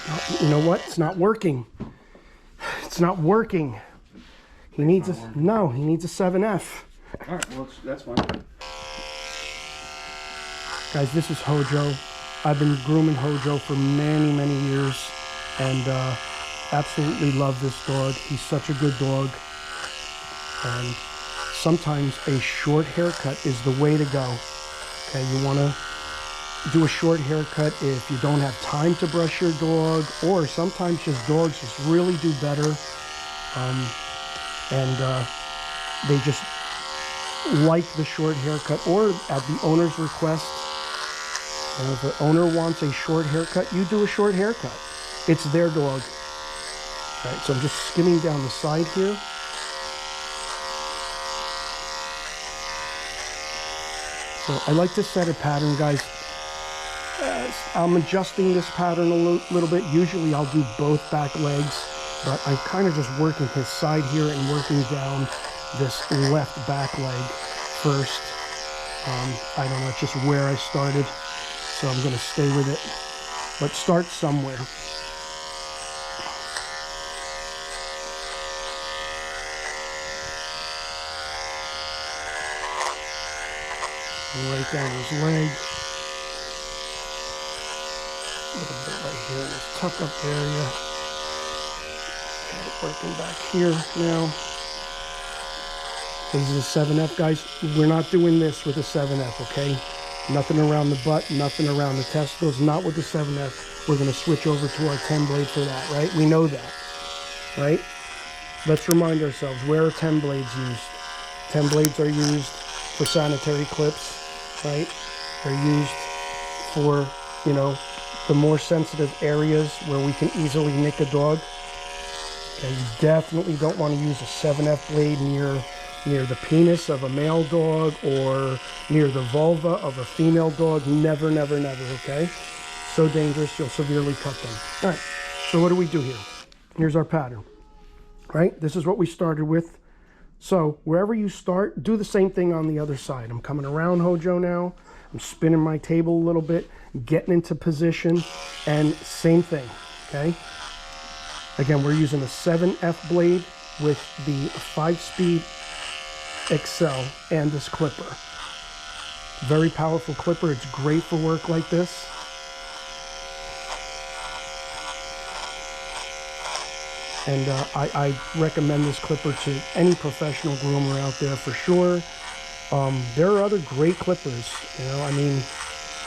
Oh, you know what? It's not working. It's not working. He needs a, no, he needs a 7F. All right, well, that's fine. Guys, this is Hojo. I've been grooming Hojo for many, many years, and absolutely love this dog. He's such a good dog, and sometimes a short haircut is the way to go. Okay, you want to do a short haircut if you don't have time to brush your dog, or sometimes just dogs just really do better, and they just like the short haircut, or at the owner's request. And if the owner wants a short haircut, you do a short haircut. It's their dog. All right, so I'm just skimming down the side here. So I like to set a pattern, guys. I'm adjusting this pattern a little bit. Usually I'll do both back legs, but I'm kind of just working his side here and working down this left back leg first. I don't know, it's just where I started, so I'm going to stay with it, but start somewhere. Right down his leg. A little bit right here in this tuck up area. Okay, working back here now. This is a 7F, guys. We're not doing this with a 7F, okay? Nothing around the butt, nothing around the testicles, not with the 7F. We're going to switch over to our 10 blade for that, right? We know that, right? Let's remind ourselves, where are 10 blades used? 10 blades are used for sanitary clips, right? They're used for, you know, the more sensitive areas where we can easily nick a dog. Okay, you definitely don't want to use a 7F blade near the penis of a male dog or near the vulva of a female dog. Never, never, never, okay? So dangerous, you'll severely cut them. All right, so what do we do here? Here's our pattern, right? This is what we started with. So wherever you start, do the same thing on the other side. I'm coming around Hojo now. I'm spinning my table a little bit, getting into position, and same thing, okay? Again, we're using a 7F blade with the 5-speed Excel and this clipper. Very powerful clipper. It's great for work like this. And I recommend this clipper to any professional groomer out there for sure. There are other great clippers. You know, I mean,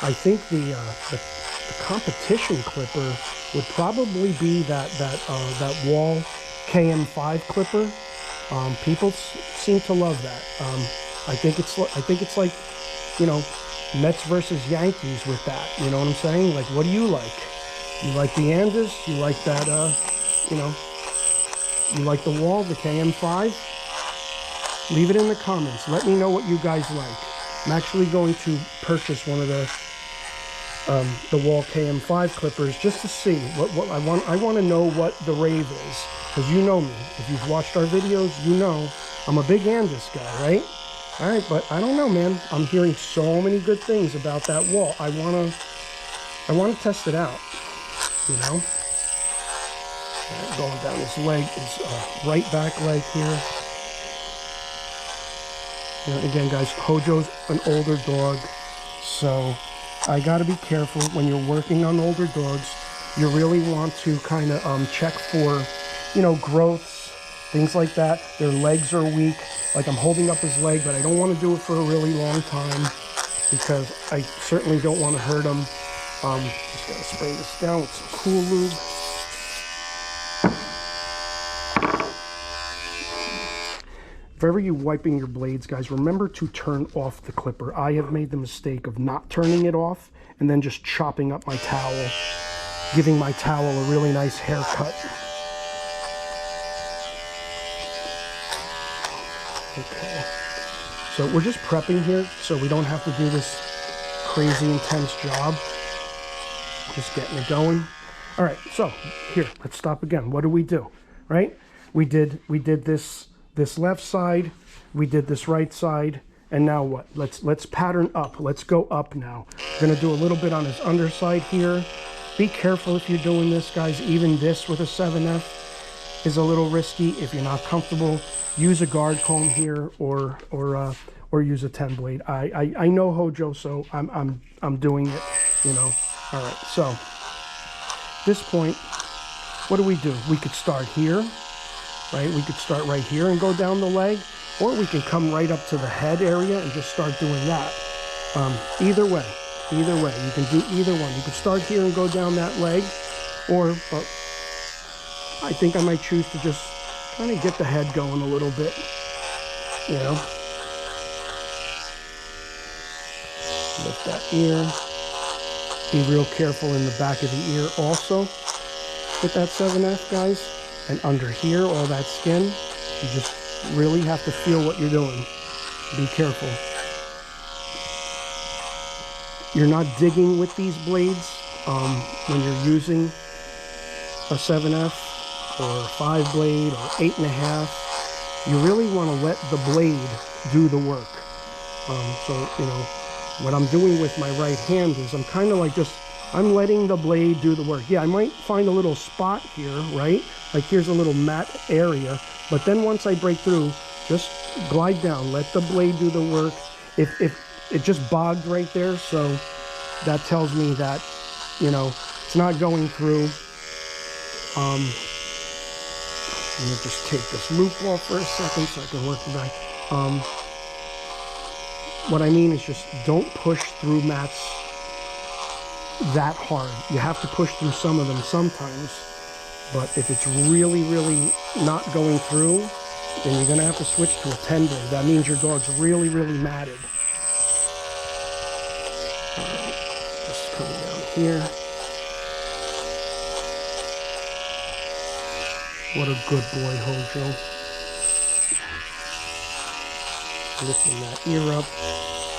I think the competition clipper would probably be that Wall KM5 clipper. People seem to love that. I think it's like, you know, Mets versus Yankees with that. You know what I'm saying? Like, what do you like? You like the Andis? You like that? You know, you like the Wall, the KM5? Leave it in the comments. Let me know what you guys like. I'm actually going to purchase one of the Wall KM5 clippers just to see what I want. I want to know what the rave is, because you know me. If you've watched our videos, you know I'm a big Andis guy, right? All right, but I don't know, man. I'm hearing so many good things about that Wall. I wanna test it out, you know. Going down his leg, his right back leg here. You know, again, guys, Hojo's an older dog, so I got to be careful when you're working on older dogs. You really want to kind of check for, you know, growths, things like that. Their legs are weak. Like, I'm holding up his leg, but I don't want to do it for a really long time because I certainly don't want to hurt him. Just got to spray this down with some Cool Lube. If ever you're wiping your blades, guys, remember to turn off the clipper. I have made the mistake of not turning it off and then just chopping up my towel, giving my towel a really nice haircut. Okay, so we're just prepping here so we don't have to do this crazy intense job. Just getting it going. All right, so here, let's stop again. What do we do, right? We did this left side, we did this right side, and now what? Let's pattern up. Let's go up now. We're gonna do a little bit on his underside here, Be careful if you're doing this, guys. Even this with a 7F is a little risky. If you're not comfortable, use a guard comb here or use a 10 blade. I know Hojo, so I'm doing it, you know. All right, so at this point, what do? We could start here, right? We could start right here and go down the leg, or we can come right up to the head area and just start doing that. Either way, you can do either one. You could start here and go down that leg, or I think I might choose to just kind of get the head going a little bit, you know. Lift that ear. Be real careful in the back of the ear also with that 7F, guys. And under here, all that skin, you just really have to feel what you're doing. Be careful. You're not digging with these blades when you're using a 7F or a 5 blade or 8.5. You really want to let the blade do the work. So, you know, what I'm doing with my right hand is I'm kind of like I'm letting the blade do the work. Yeah, I might find a little spot here, right? Like here's a little matte area, but then once I break through, just glide down, let the blade do the work. If it just bogged right there, so that tells me that, you know, it's not going through. Let me just take this loop off for a second so I can work it back. What I mean is just don't push through mats that hard. You have to push through some of them sometimes, but if it's really, really not going through, then you're gonna have to switch to a 10 blade. That means your dog's really, really matted. All right, just come down here. What a good boy, Hojo. Lifting that ear up,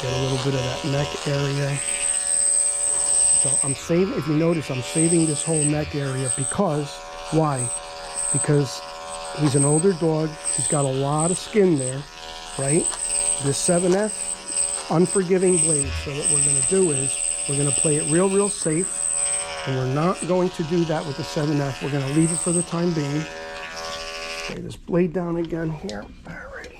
get a little bit of that neck area. So I'm saving, if you notice, I'm saving this whole neck area because, why? Because he's an older dog, he's got a lot of skin there, right? This 7F, unforgiving blade. So what we're gonna do is, we're gonna play it real, real safe, and we're not going to do that with the 7F. We're gonna leave it for the time being. Lay this blade down again here. Alrighty.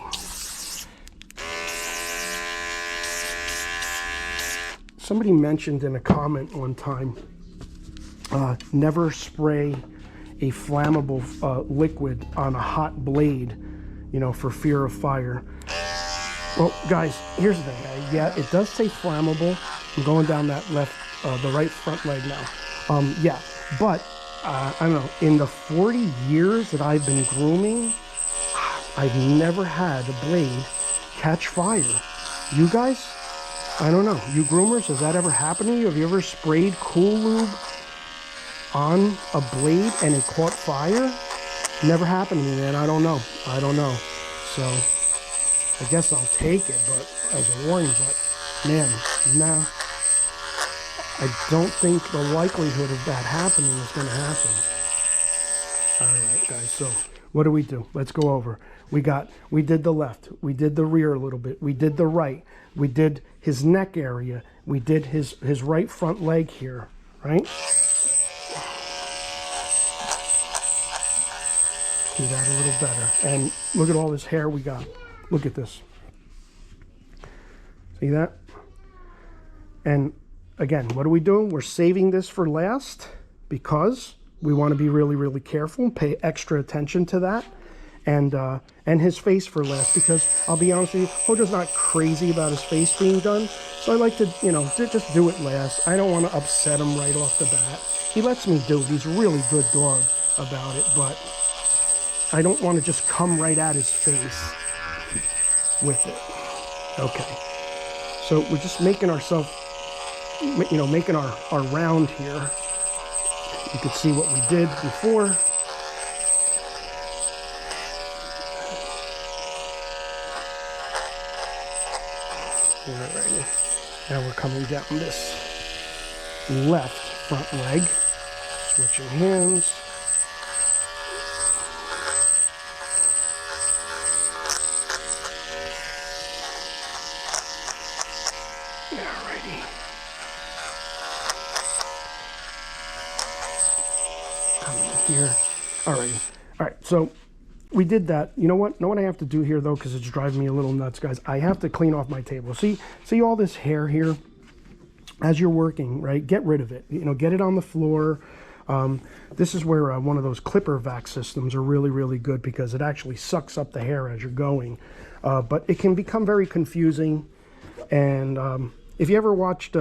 Somebody mentioned in a comment one time, never spray a flammable liquid on a hot blade, you know, for fear of fire. Well, guys, here's the thing. Yeah, it does say flammable. I'm going down that the right front leg now. Yeah, but I don't know. In the 40 years that I've been grooming, I've never had a blade catch fire. You guys? I don't know. You groomers, has that ever happened to you? Have you ever sprayed Cool Lube on a blade and it caught fire? Never happened to me, man. I don't know. So I guess I'll take it, but as a warning. But man, nah. I don't think the likelihood of that happening is going to happen. All right, guys. So what do? Let's go over. We did the left. We did the rear a little bit. We did the right. We did his neck area. We did his right front leg here, right? Do that a little better. And look at all this hair we got. Look at this. See that? And again, what are we doing? We're saving this for last because we want to be really, really careful and pay extra attention to that. And his face for last, because I'll be honest with you, Hojo's not crazy about his face being done, so I like to, you know, just do it last. I don't want to upset him right off the bat. He lets me do it. He's a really good dog about it, but I don't want to just come right at his face with it. Okay, so we're just making ourselves, you know, making our round here. You can see what we did before. Alrighty. Now we're coming down this left front leg, switching hands. Alrighty. here. All right, so we did that. You know what I have to do here though, because it's driving me a little nuts, guys. I have to clean off my table. See all this hair here? As you're working, right, get rid of it. You know, get it on the floor. This is where one of those clipper vac systems are really, really good, because it actually sucks up the hair as you're going. But it can become very confusing. And if you ever watched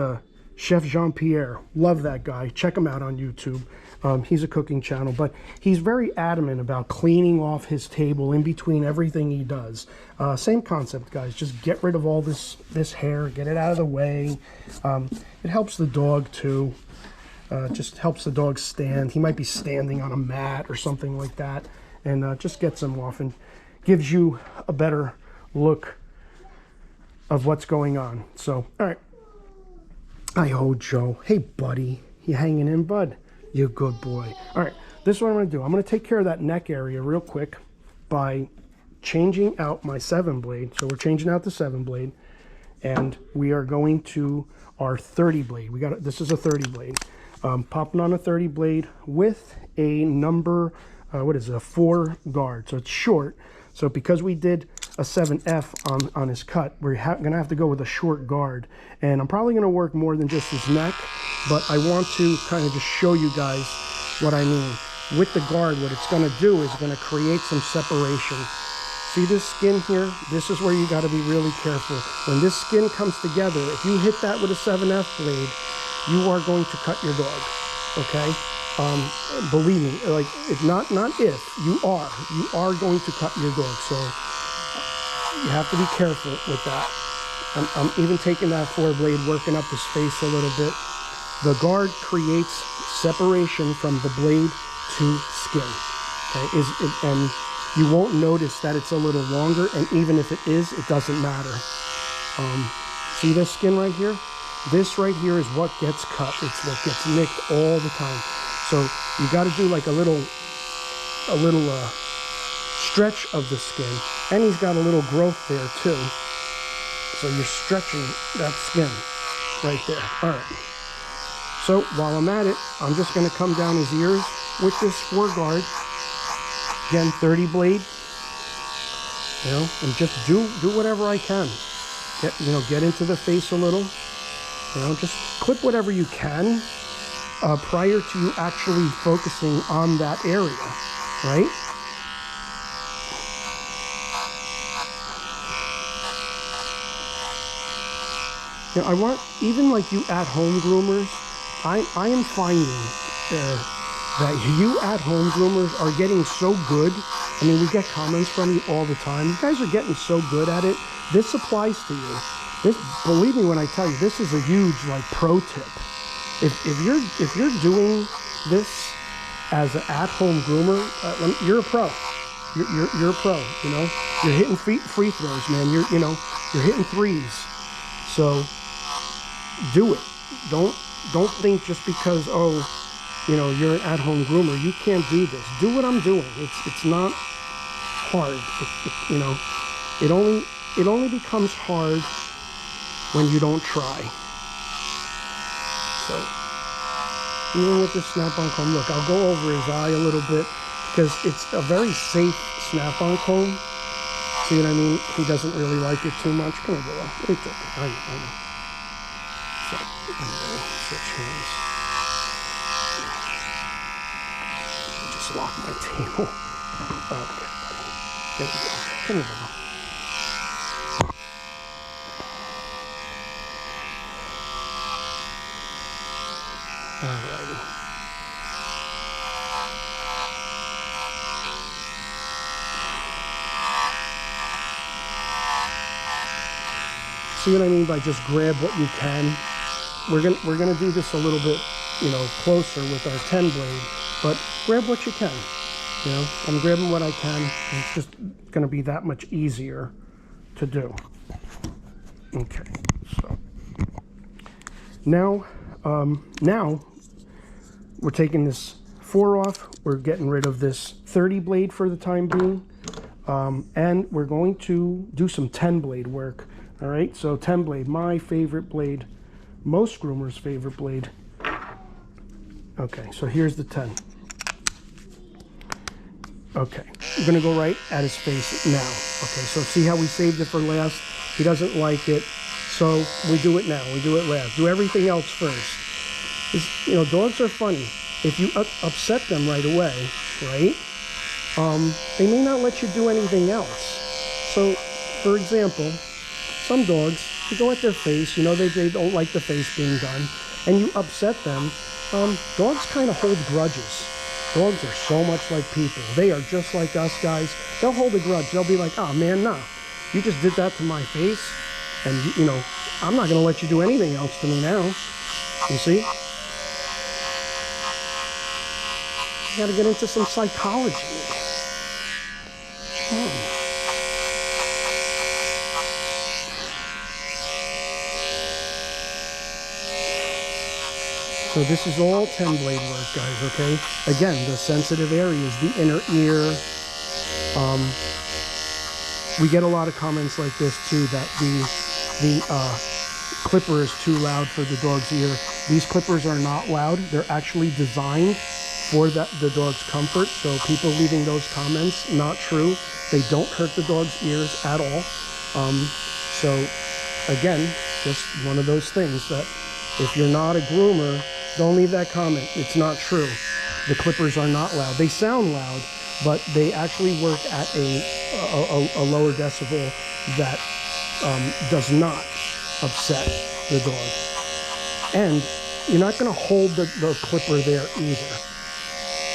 Chef Jean-Pierre, love that guy. Check him out on YouTube. He's a cooking channel, but he's very adamant about cleaning off his table in between everything he does. Same concept, guys. Just get rid of all this hair, get it out of the way. It helps the dog too. Just helps the dog stand. He might be standing on a mat or something like that, and just gets them off and gives you a better look of what's going on. So, all right. Hi, Hojo. Hey, buddy. You hanging in, bud? You good boy. All right, this is what I'm going to do. I'm going to take care of that neck area real quick by changing out my 7 blade. So we're changing out the 7 blade, and we are going to our 30 blade. This is a 30 blade. Popping on a 30 blade with a number, what is it, a 4 guard. So it's short. So because we did a 7F on his cut, we're going to have to go with a short guard. And I'm probably going to work more than just his neck, but I want to kind of just show you guys what I mean. With the guard, what it's going to do is going to create some separation. See this skin here? This is where you got to be really careful. When this skin comes together, if you hit that with a 7F blade, you are going to cut your dog, okay? Believe me, like, it's not if, you are going to cut your dog. So you have to be careful with that. I'm even taking that 4 blade, working up his face a little bit. The guard creates separation from the blade to skin, okay? And you won't notice that it's a little longer, and even if it is, it doesn't matter. See this skin right here? This right here is what gets cut. It's what gets nicked all the time. So you got to do like a little stretch of the skin, and he's got a little growth there too. So you're stretching that skin right there. All right. So while I'm at it, I'm just going to come down his ears with this 4 guard. Again, 30 blade. You know, and just do whatever I can. Get into the face a little. You know, just clip whatever you can prior to you actually focusing on that area, right? You know, I want, even like you at-home groomers, I am finding that you at-home groomers are getting so good. I mean, we get comments from you all the time. You guys are getting so good at it. This applies to you. This, believe me when I tell you, this is a huge like pro tip. If you're doing this as an at-home groomer, you're a pro. You're a pro. You know, you're hitting free throws, man. You're hitting threes. So do it. Don't think just because you're an at-home groomer you can't do this. Do what I'm doing. It's not hard. It only becomes hard when you don't try. So even with this snap-on comb, look, I'll go over his eye a little bit because it's a very safe snap-on comb. See what I mean? He doesn't really like it too much. Come on, go on. It's okay. I know. So, switch hands. Just lock my table. Okay, buddy. There we go. Come here, buddy. Alrighty. See what I mean by just grab what you can? We're gonna do this a little bit, closer with our 10 blade, but grab what you can. I'm grabbing what I can. It's just gonna be that much easier to do. Okay, so now we're taking this 4 off. We're getting rid of this 30 blade for the time being, and we're going to do some 10 blade work. All right, so 10 blade, my favorite blade, most groomers' favorite blade. Okay, so here's the 10. Okay, we're gonna go right at his face now. Okay, so see how we saved it for last? He doesn't like it, so we do it now. We do it last. Do everything else first. You know, dogs are funny. If you upset them right away, right? They may not let you do anything else. So, for example, some dogs, you go at their face, you know they don't like the face being done, and you upset them. Dogs kind of hold grudges. Dogs are so much like people. They are just like us guys. They'll hold a grudge. They'll be like, oh man, nah, you just did that to my face, and you know, I'm not gonna let you do anything else to me now. You see? You gotta get into some psychology. So this is all 10 blade work, guys, okay? Again, the sensitive areas, the inner ear. We get a lot of comments like this too, that the clipper is too loud for the dog's ear. These clippers are not loud. They're actually designed for the dog's comfort. So people leaving those comments, not true. They don't hurt the dog's ears at all. So again, just one of those things that if you're not a groomer, don't leave that comment. It's not true. The clippers are not loud. They sound loud, but they actually work at a lower decibel that does not upset the dog. And you're not going to hold the clipper there either,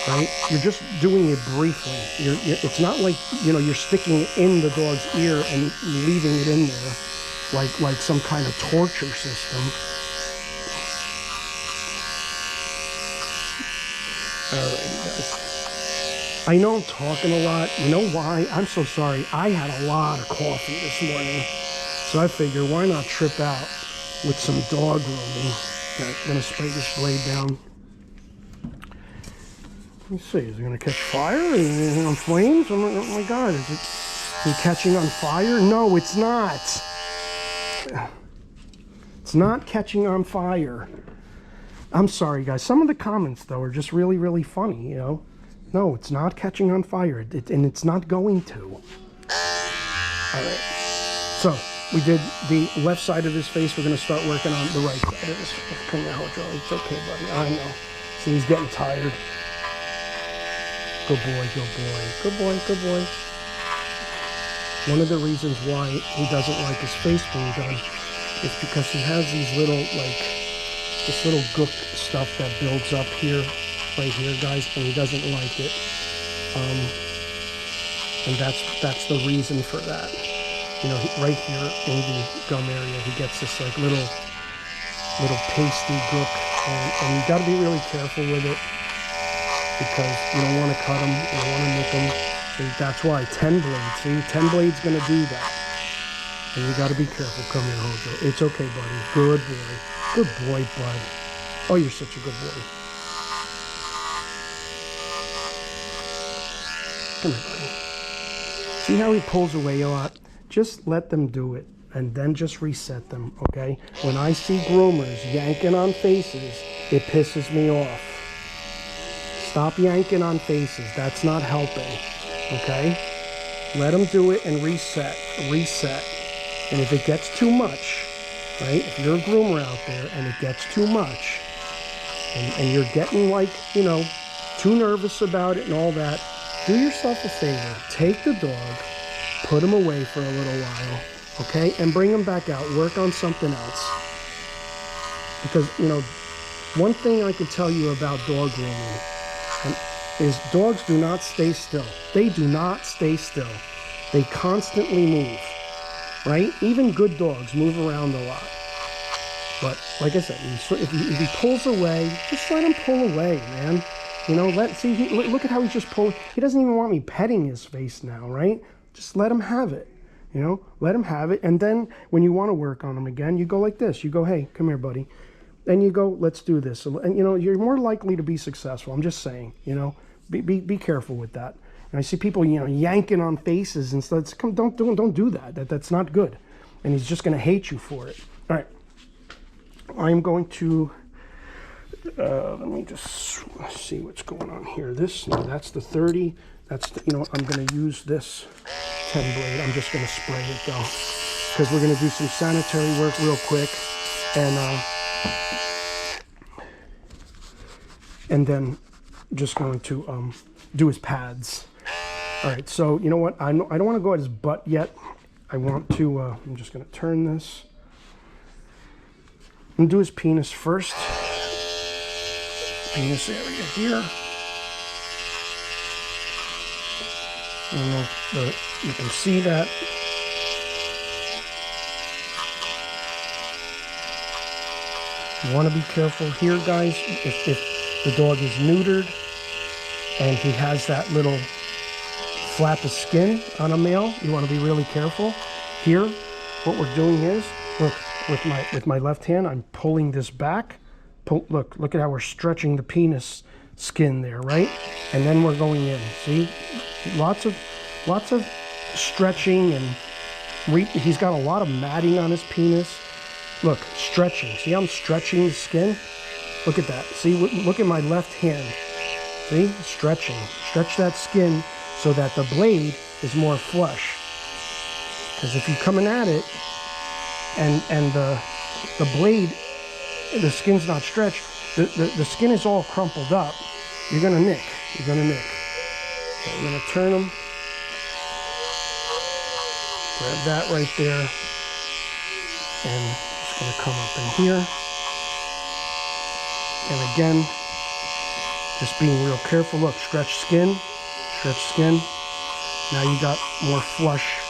right? You're just doing it briefly. It's not like, you know, you're sticking it in the dog's ear and leaving it in there like some kind of torture system. Alrighty, guys. I know I'm talking a lot. You know why? I'm so sorry. I had a lot of coffee this morning. So I figure, why not trip out with some dog grooming? I'm going to spray this blade down. Let me see. Is it going to catch fire? Is it on flames? Oh my God. Is it catching on fire? No, it's not. It's not catching on fire. I'm sorry, guys. Some of the comments, though, are just really, really funny, you know? No, it's not catching on fire, and it's not going to. All right. So, we did the left side of his face. We're going to start working on the right side of his face. Come here, Hojo. It's okay, buddy. I know. See, he's getting tired. Good boy, good boy. Good boy, good boy. One of the reasons why he doesn't like his face being done is because he has these little, like, this little gook stuff that builds up here, right here, guys, and he doesn't like it. And that's the reason for that. You know, right here in the gum area, he gets this like little pasty gook, and you got to be really careful with it because you don't want to cut them, you don't want to nick them. So that's why 10 blades. See, 10 blades gonna do that, and you got to be careful. Come here, Hojo. It's okay, buddy. Good boy. Good boy, bud. Oh, you're such a good boy. Come here, buddy. See how he pulls away a lot? Just let them do it, and then just reset them, okay? When I see groomers yanking on faces, it pisses me off. Stop yanking on faces. That's not helping, okay? Let them do it and reset. Reset. And if it gets too much, right? If you're a groomer out there and it gets too much and you're getting like, you know, too nervous about it and all that, do yourself a favor. Take the dog, put him away for a little while, okay? And bring him back out. Work on something else. Because, you know, one thing I can tell you about dog grooming is dogs do not stay still. They do not stay still. They constantly move. Right? Even good dogs move around a lot. But like I said, if he pulls away, just let him pull away, man. You know, look at how he's just pulling. He doesn't even want me petting his face now, right? Just let him have it. You know, let him have it. And then when you want to work on him again, you go like this. You go, hey, come here, buddy. And you go, let's do this. And, you know, you're more likely to be successful. I'm just saying, you know, be careful with that. And I see people, you know, yanking on faces and stuff. Don't do that. That's not good. And he's just going to hate you for it. All right. I'm going to Let me just see what's going on here. This, no, that's the 30. That's the, you know what, I'm going to use this 10 blade. I'm just going to spray it though, because we're going to do some sanitary work real quick, and then just going to do his pads. All right, so you know what? I don't want to go at his butt yet. I want to. I'm just going to turn this. I'm going to do his penis first. Penis area here. I don't know if you can see that. You want to be careful here, guys. If the dog is neutered and he has that little flap of skin on a male, you want to be really careful. Here, what we're doing is, look, with my left hand, I'm pulling this back. Look at how we're stretching the penis skin there, right? And then we're going in. See, lots of stretching, and he's got a lot of matting on his penis. Look, stretching. See how I'm stretching the skin? Look at that. See, look at my left hand. See, stretching. Stretch that skin so that the blade is more flush. Because if you're coming at it and the blade, the skin's not stretched, the skin is all crumpled up, you're gonna nick. You're gonna nick. So I'm gonna turn them. Grab that right there, and it's gonna come up in here. And again, just being real careful. Look, stretch skin, stretch skin. Now you got more flush.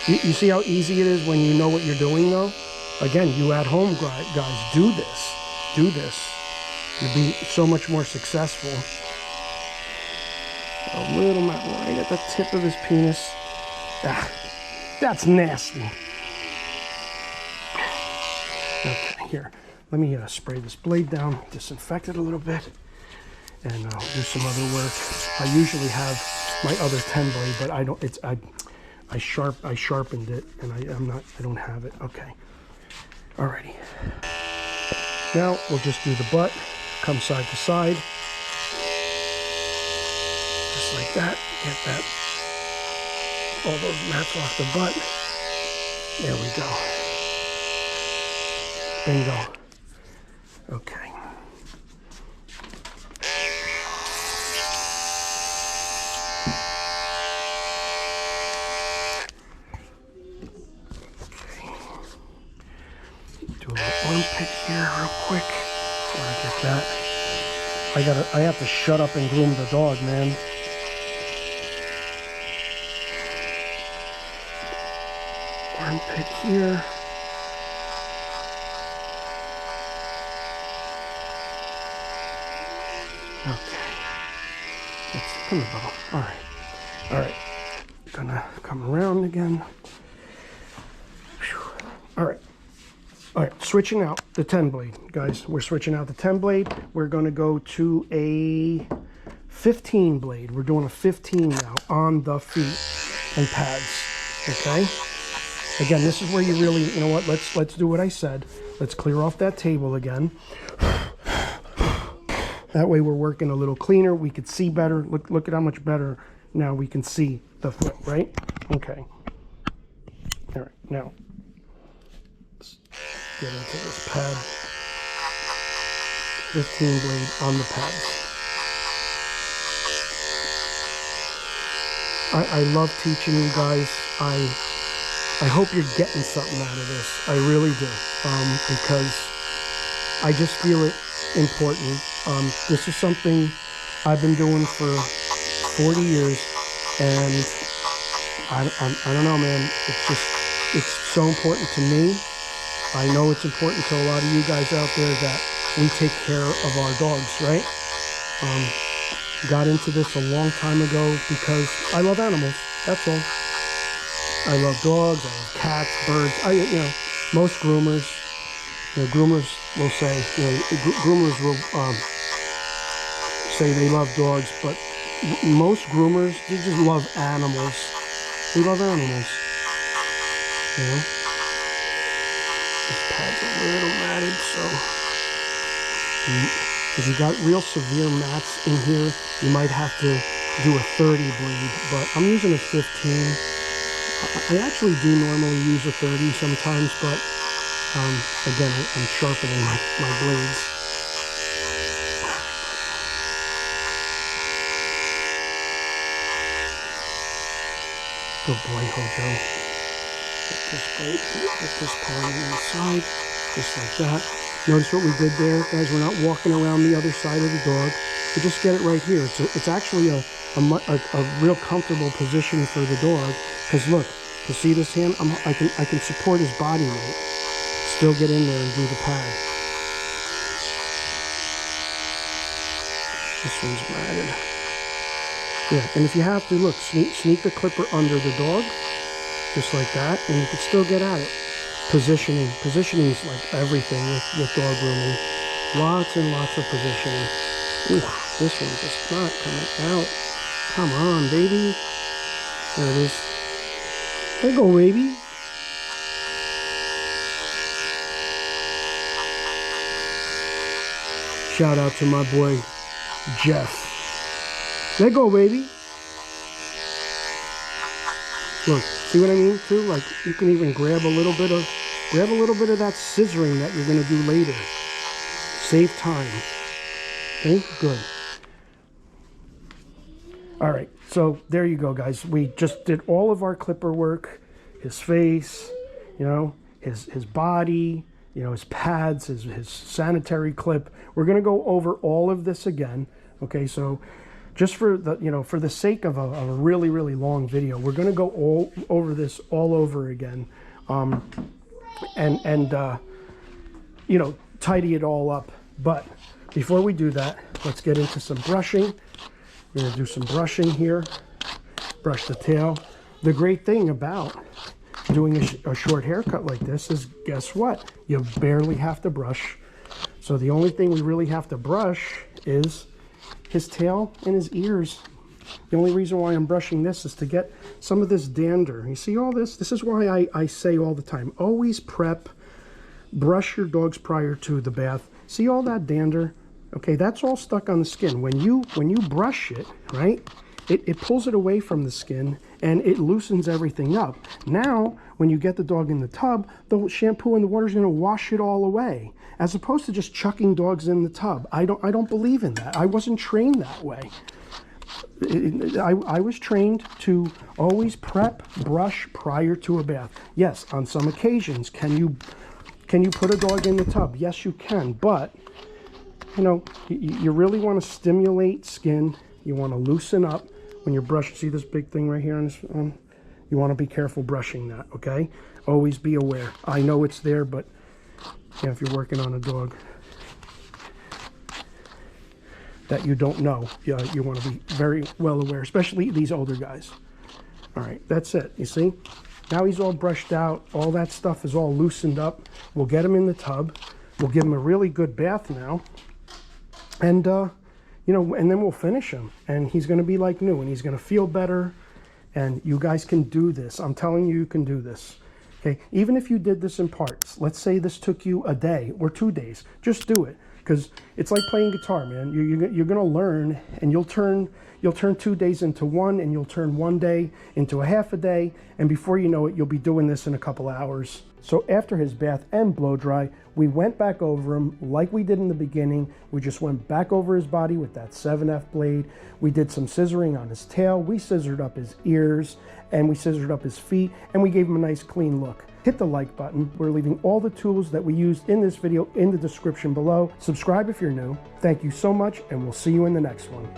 You see how easy it is when you know what you're doing, though? Again, you at home guys, do this. Do this. You'll be so much more successful. A little right at the tip of his penis. Ah, that's nasty. Okay, here. Let me spray this blade down, disinfect it a little bit, and I'll do some other work. I usually have my other 10 blade, but I don't. I sharpened it, and I don't have it. Okay. Alrighty. Now we'll just do the butt. Come side to side. Just like that. Get that. All those mats off the butt. There we go. Bingo. Okay. Do a little armpit here real quick before I get that. I have to shut up and groom the dog, man. Armpit here. Okay. Let's come about. All right. All right. Gonna come around again. Whew. All right. All right, switching out the 10 blade, guys. We're switching out the 10 blade. We're gonna go to a 15 blade. We're doing a 15 now on the feet and pads, okay? Again, this is where you really, you know what, let's do what I said. Let's clear off that table again. That way we're working a little cleaner. We could see better. Look at how much better now we can see the foot, right? Okay. All right, now. Get into this pad. 15 blade on the pads. I love teaching you guys. I hope you're getting something out of this. I really do. Because I just feel it important. This is something I've been doing for 40 years, and I don't know, man. It's so important to me. I know it's important to a lot of you guys out there that we take care of our dogs, right? Got into this a long time ago because I love animals. That's all. I love dogs. I love cats, birds. Most groomers, groomers will say, groomers will say they love dogs, but most groomers, they just love animals. They love animals, This pad's a little matted, so if you got real severe mats in here, you might have to do a 30 bleed, but I'm using a 15. I actually do normally use a 30 sometimes, but again, I'm sharpening my blades. Good boy, Hojo. Get this part on the inside, just like that. Notice what we did there, guys. We're not walking around the other side of the dog. We just get it right here. It's actually a real comfortable position for the dog. Because look, you see this hand? I can support his body weight. Still get in there and do the pad. This one's matted. Yeah, and if you have to, look, sneak the clipper under the dog, just like that, and you can still get at it. Positioning is like everything with dog grooming. Lots and lots of positioning. Ooh, this one's just not coming out. Come on, baby. There it is. There you go, baby. Shout out to my boy Jeff. There you go, baby. Look, see what I mean too? Like you can even grab a little bit of that scissoring that you're gonna do later. Save time. Okay, good. All right, so there you go, guys. We just did all of our clipper work. His face, you know, his body, you know, his pads, his sanitary clip. We're gonna go over all of this again. Okay, so just for the, you know, for the sake of a really, really long video, we're going to go all over this all over again, and you know, tidy it all up. But before we do that, let's get into some brushing. We're going to do some brushing here. Brush the tail. The great thing about doing a short haircut like this is, guess what? You barely have to brush. So the only thing we really have to brush is his tail and his ears. The only reason why I'm brushing this is to get some of this dander. You see all this? This is why I say all the time, always prep, brush your dogs prior to the bath. See all that dander? Okay, that's all stuck on the skin. When you brush it, right, it pulls it away from the skin and it loosens everything up. Now, when you get the dog in the tub, the shampoo and the water is going to wash it all away, as opposed to just chucking dogs in the tub. I don't believe in that. I wasn't trained that way. I was trained to always prep, brush prior to a bath. Yes, on some occasions, can you put a dog in the tub? Yes, you can, but you know, you really want to stimulate skin. You want to loosen up when you're brushing. See this big thing right here on this? You want to be careful brushing that, okay? Always be aware. I know it's there, but yeah, if you're working on a dog that you don't know, you want to be very well aware, especially these older guys. All right, that's it. You see? Now he's all brushed out. All that stuff is all loosened up. We'll get him in the tub. We'll give him a really good bath now. And, you know, and then we'll finish him. And he's going to be like new, and he's going to feel better. And you guys can do this. I'm telling you, you can do this. Okay? Even if you did this in parts, let's say this took you a day or 2 days, just do it. Because it's like playing guitar, man. You're going to learn, and you'll turn 2 days into one, and you'll turn 1 day into a half a day, and before you know it, you'll be doing this in a couple hours. So after his bath and blow dry, we went back over him like we did in the beginning. We just went back over his body with that 7F blade. We did some scissoring on his tail. We scissored up his ears, and we scissored up his feet, and we gave him a nice clean look. Hit the like button. We're leaving all the tools that we used in this video in the description below. Subscribe if you're new. Thank you so much, and we'll see you in the next one.